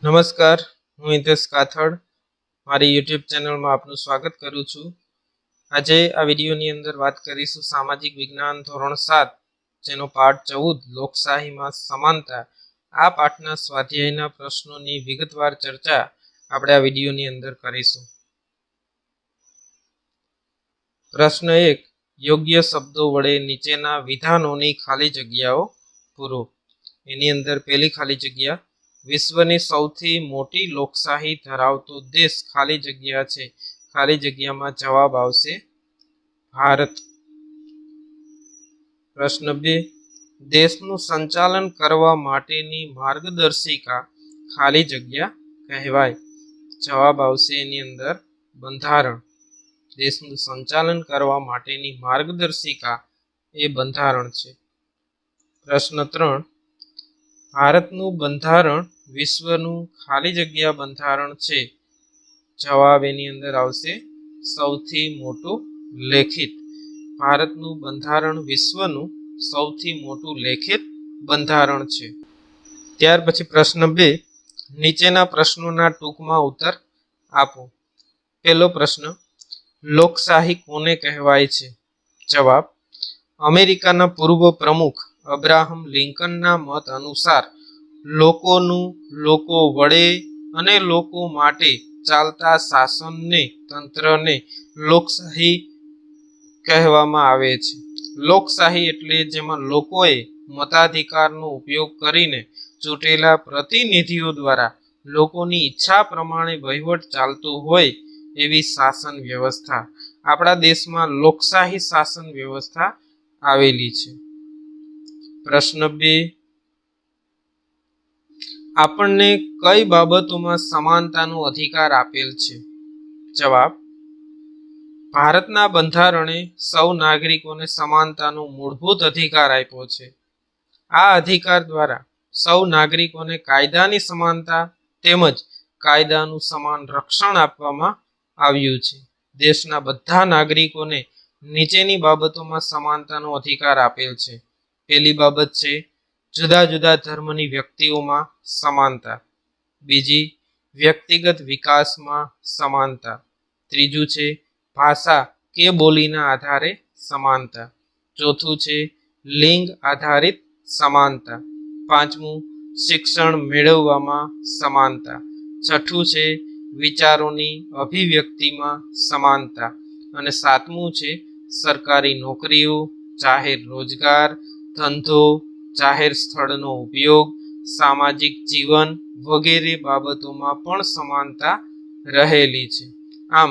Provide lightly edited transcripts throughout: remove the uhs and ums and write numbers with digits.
નમસ્કાર, હું હિતેશ કાથડ મારી યુટ્યુબ ચેનલમાં આપનું સ્વાગત કરું છું। આજે આ વિડીયોની અંદર વાત કરીશું સામાજિક વિજ્ઞાન ધોરણ 7 જેનો પાઠ 14 લોકશાહીમાં સમાનતા। આ પાઠના સ્વાધ્યાયના પ્રશ્નોની વિગતવાર ચર્ચા આપણે આ વિડીયોની અંદર કરીશું। પ્રશ્ન 1, યોગ્ય શબ્દો વડે નીચેના વિધાનોની ખાલી જગ્યાઓ પૂરો। એની અંદર પહેલી ખાલી જગ્યા, વિશ્વની સૌથી મોટી લોકશાહી ધરાવતો દેશ ખાલી જગ્યા છે। ખાલી જગ્યામાં જવાબ આવશે ભારત। પ્રશ્ન 2, દેશનું સંચાલન કરવા માટેની માર્ગદર્શિકા ખાલી જગ્યા કહેવાય। જવાબ આવશે એની અંદર બંધારણ। દેશનું સંચાલન કરવા માટેની માર્ગદર્શિકા એ બંધારણ છે। પ્રશ્ન 3, ભારતનું બંધારણ વિશ્વનું ખાલી જગ્યા બંધારણ છે। જવાબ એની અંદર આવશે સૌથી મોટું લેખિત। ભારતનું બંધારણ વિશ્વનું સૌથી મોટું લેખિત બંધારણ છે। ત્યાર પછી પ્રશ્ન 2, નીચેના પ્રશ્નોના ટૂંકમાં ઉત્તર આપો। પહેલો પ્રશ્ન, લોકશાહી કોને કહેવાય છે? જવાબ, અમેરિકાના પૂર્વ પ્રમુખ અબ્રાહમ લિંકનના મત અનુસાર લોકોનું લોકો વડે અને લોકો માટે ચાલતા શાસનને તંત્રને લોકશાહી કહેવામાં આવે છે। લોકશાહી એટલે જેમાં લોકોએ મતાધિકારનો ઉપયોગ કરીને ચૂંટેલા પ્રતિનિધિઓ દ્વારા લોકોની ઈચ્છા પ્રમાણે વહીવટ ચાલતો હોય એવી શાસન વ્યવસ્થા। આપણા દેશમાં લોકશાહી શાસન વ્યવસ્થા આવેલી છે। પ્રશ્ન 2, આપણને કઈ બાબતોમાં સમાનતાનો અધિકાર આપેલ છે? જવાબ, ભારતના બંધારણે સૌ નાગરિકોને સમાનતાનો મૂળભૂત અધિકાર આપ્યો છે। આ અધિકાર દ્વારા સૌ નાગરિકોને કાયદાની સમાનતા તેમજ કાયદાનું સમાન રક્ષણ આપવામાં આવ્યું છે। દેશના બધા નાગરિકોને નીચેની બાબતોમાં સમાનતાનો અધિકાર આપેલ છે। પહેલી બાબત છે જુદા જુદા ધર્મની વ્યક્તિઓમાં સમાનતા। બીજી, વ્યક્તિગત વિકાસમાં સમાનતા। ત્રીજું છે ભાષા કે બોલીના આધારે સમાનતા। ચોથું છે લિંગ આધારિત સમાનતા। પાંચમું, શિક્ષણ મેળવવામાં સમાનતા। છઠ્ઠું છે વિચારોની અભિવ્યક્તિમાં સમાનતા। અને સાતમું છે સરકારી નોકરીઓ, જાહેર રોજગાર, ધંધો, જાહેર સ્થળનો ઉપયોગ, સામાજિક જીવન વગેરે બાબતોમાં પણ સમાનતા રહેલી છે। આમ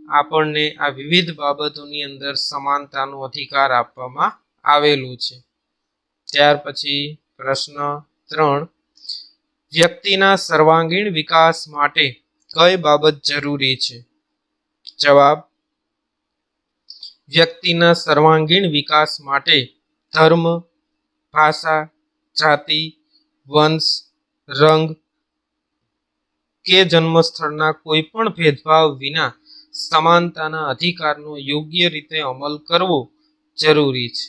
આપણને આ વિવિધ બાબતોની અંદર સમાનતાનો અધિકાર આપવામાં આવેલું છે। ત્યાર પછી પ્રશ્ન 3, વ્યક્તિના સર્વાંગીણ વિકાસ માટે કઈ બાબત જરૂરી છે? જવાબ, વ્યક્તિના સર્વાંગીણ વિકાસ માટે ધર્મ, ભાષા, જાતિ, વંશ, રંગ કે જન્મસ્થળના કોઈ પણ ભેદભાવ વિના સમાનતાના અધિકારનો યોગ્ય રીતે અમલ કરવો જરૂરી છે।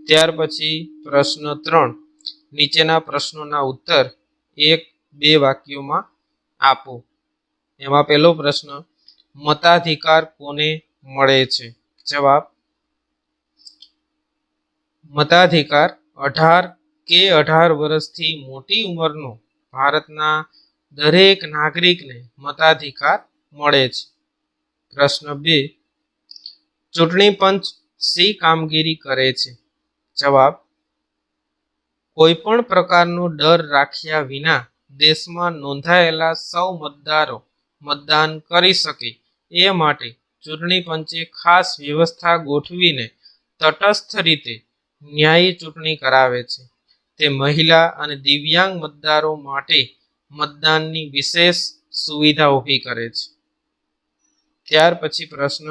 ત્યાર પછી પ્રશ્ન 3, નીચેના પ્રશ્નોના ઉત્તર 1-2 વાક્યોમાં આપો। એમાં પહેલો પ્રશ્ન, મતાધિકાર કોને મળે છે? જવાબ, મતાધિકાર 18 કે 18 વર્ષથી મોટી ઉંમરનો ભારતના દરેક નાગરિકને મતાધિકાર મળે છે। પ્રશ્ન 2, ચૂંટણી પંચ શી કામગીરી કરે છે? જવાબ, કોઈ પણ પ્રકારનો ડર રાખ્યા વિના દેશમાં નોંધાયેલા સૌ મતદારો મતદાન કરી શકે એ માટે ચૂંટણી પંચે ખાસ વ્યવસ્થા ગોઠવીને તટસ્થ રીતે ન્યાયી ચૂંટણી કરાવે છે। તે મહિલા અને દિવ્યાંગ મતદારો માટે મતદાનની વિશેષ સુવિધા ઊભી કરે છે। ત્યાર પછી પ્રશ્ન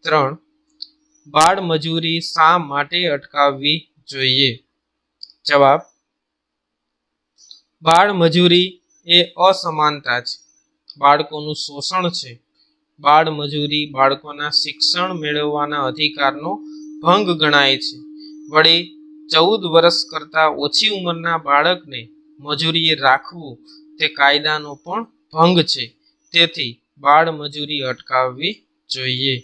3, બાળ મજૂરી શા માટે અટકાવવી જોઈએ? જવાબ, બાળ મજૂરી એ અસમાનતા છે, બાળકોનું શોષણ છે। બાળ મજૂરી બાળકોના શિક્ષણ મેળવવાના અધિકારનો ભંગ ગણાય છે। વળી 14 વર્ષ કરતાં ઓછી ઉંમરના બાળકને મજૂરીએ રાખવું તે કાયદાનો પણ ભંગ છે. તેથી બાળ મજૂરી અટકાવવી જોઈએ.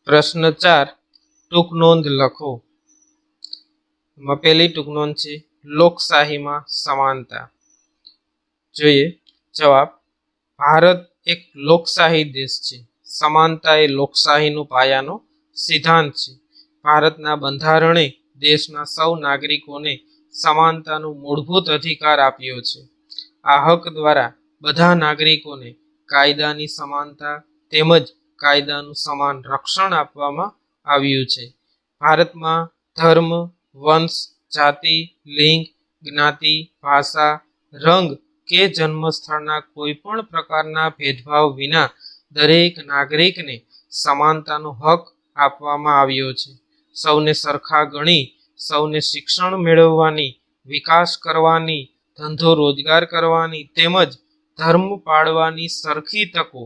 પ્રશ્ન 4 ટૂંક નોંધ લખો. પહેલી ટૂંક નોંધ છે લોકશાહીમાં સમાનતા. જોઈએ જવાબ. ભારત એક લોકશાહી દેશ છે. સમાનતા એ લોકશાહીનો પાયાનો સિદ્ધાંત છે. ભારતના બંધારણે દેશના સૌ નાગરિકોને સમાનતાનો મૂળભૂત અધિકાર આપ્યો છે. આ હક દ્વારા બધા નાગરિકોને કાયદાની સમાનતા તેમજ કાયદાનું સમાન રક્ષણ આપવામાં આવ્યું છે. ભારતમાં ધર્મ, વંશ, જાતિ, લિંગ, જ્ઞાતિ, ભાષા, રંગ કે જન્મસ્થળના કોઈ પણ પ્રકારના ભેદભાવ વિના દરેક નાગરિકને સમાનતાનો હક આપવામાં આવ્યો છે. સૌને સરખા ગણી સૌને શિક્ષણ મેળવવાની, વિકાસ કરવાની, ધંધો રોજગાર કરવાની તેમજ ધર્મ પાળવાની સરખી તકો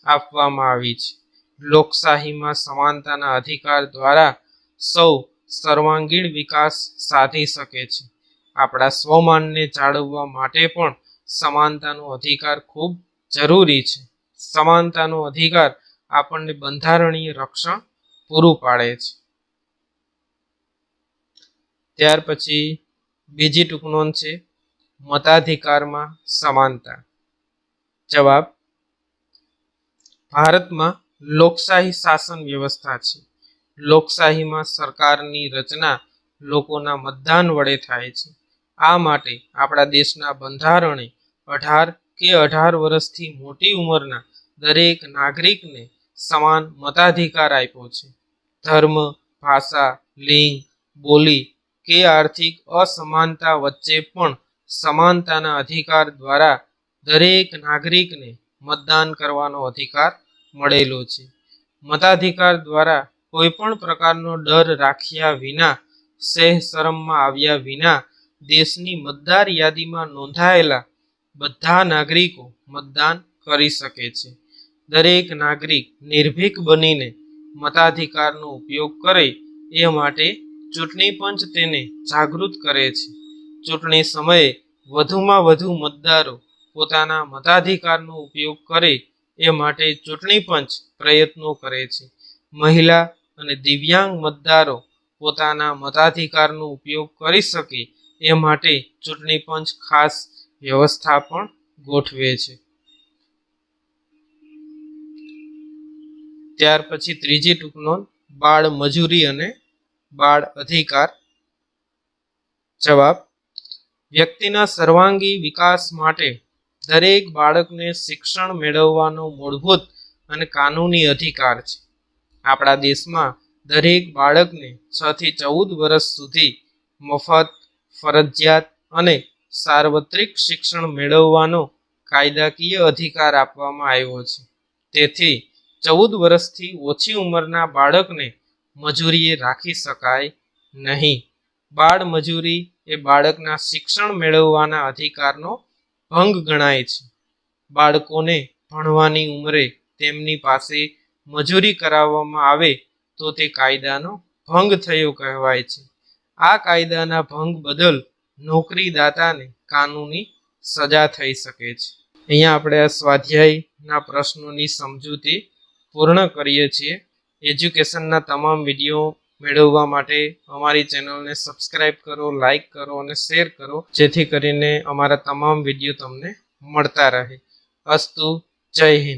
આપવામાં આવી છે. લોકશાહીમાં સમાનતાના અધિકાર દ્વારા સૌ સર્વાંગીણ વિકાસ સાધી શકે છે. આપણા સ્વમાનને જાળવવા માટે પણ સમાનતાનો અધિકાર ખૂબ જરૂરી છે. સમાનતાનો અધિકાર આપણને બંધારણીય રક્ષણ પૂરું પાડે છે. ત્યાર પછી બીજી ટૂંક નોંધ છે મતાધિકારમાં સમાનતા. જવાબ. ભારતમાં લોકશાહી શાસન વ્યવસ્થા છે. લોકશાહીમાં સરકારની રચના લોકોના મતદાન વડે થાય છે. આ માટે આપણા દેશના બંધારણે 18 કે 18 વર્ષથી મોટી ઉંમરના દરેક નાગરિકને સમાન મતાધિકાર આપ્યો છે. ધર્મ, ભાષા, લિંગ, બોલી કે આર્થિક અસમાનતા વચ્ચે પણ સમાનતાના અધિકાર દ્વારા દરેક નાગરિકને મતદાન કરવાનો અધિકાર મળેલો છે. મતાધિકાર દ્વારા કોઈ પણ પ્રકારનો ડર રાખ્યા વિના, સહેજ શરમમાં આવ્યા વિના દેશની મતદાર યાદીમાં નોંધાયેલા બધા નાગરિકો મતદાન કરી શકે છે. દરેક નાગરિક નિર્ભીક બનીને મતાધિકારનો ઉપયોગ કરે એ માટે ચૂંટણી પંચ તેને જાગૃત કરે છે. ચૂંટણી સમયે વધુમાં વધુ મતદારો પોતાના મતાધિકારનો ઉપયોગ કરે એ માટે ચૂંટણી પંચ પ્રયત્નો કરે છે. મહિલા અને દિવ્યાંગ મતદારો પોતાના મતાધિકારનો ઉપયોગ કરી શકે એ માટે ચૂંટણી પંચ ખાસ વ્યવસ્થા પણ ગોઠવે છે. ત્યાર પછી ત્રીજી ટૂંક નોંધ બાળ મજૂરી અને બાળ અધિકાર. જવાબ. વ્યક્તિના સર્વાંગી વિકાસ માટે દરેક બાળકને શિક્ષણ મેળવવાનો મૂળભૂત અને કાનૂની અધિકાર છે. આપણા દેશમાં દરેક બાળકને 6 થી 14 વર્ષ સુધી મફત, ફરજિયાત અને સાર્વત્રિક શિક્ષણ મેળવવાનો કાયદાકીય અધિકાર આપવામાં આવ્યો છે. તેથી 14 વર્ષથી ઓછી ઉંમરના બાળકને મજૂરીએ રાખી શકાય નહીં. બાળ મજૂરી એ બાળકના શિક્ષણ મેળવવાના અધિકારનો ભંગ ગણાય છે. બાળકોને ભણવાની ઉંમરે તેમની પાસે મજૂરી કરાવવામાં આવે તો તે કાયદાનો ભંગ થયો કહેવાય છે. આ કાયદાના ભંગ બદલ નોકરીદાતાને કાનૂની સજા થઈ શકે છે. અહીંયા આપણે આ સ્વાધ્યાયના પ્રશ્નોની સમજૂતી પૂર્ણ કરીએ છીએ. એજ્યુકેશનના તમામ વિડીયો મેળવવા માટે અમારી ચેનલને સબસ્ક્રાઇબ કરો, લાઇક કરો અને શેર કરો, જેથી કરીને અમારા તમામ વિડીયો તમને મળતા રહે. અસ્તુ. જય હિન્દ.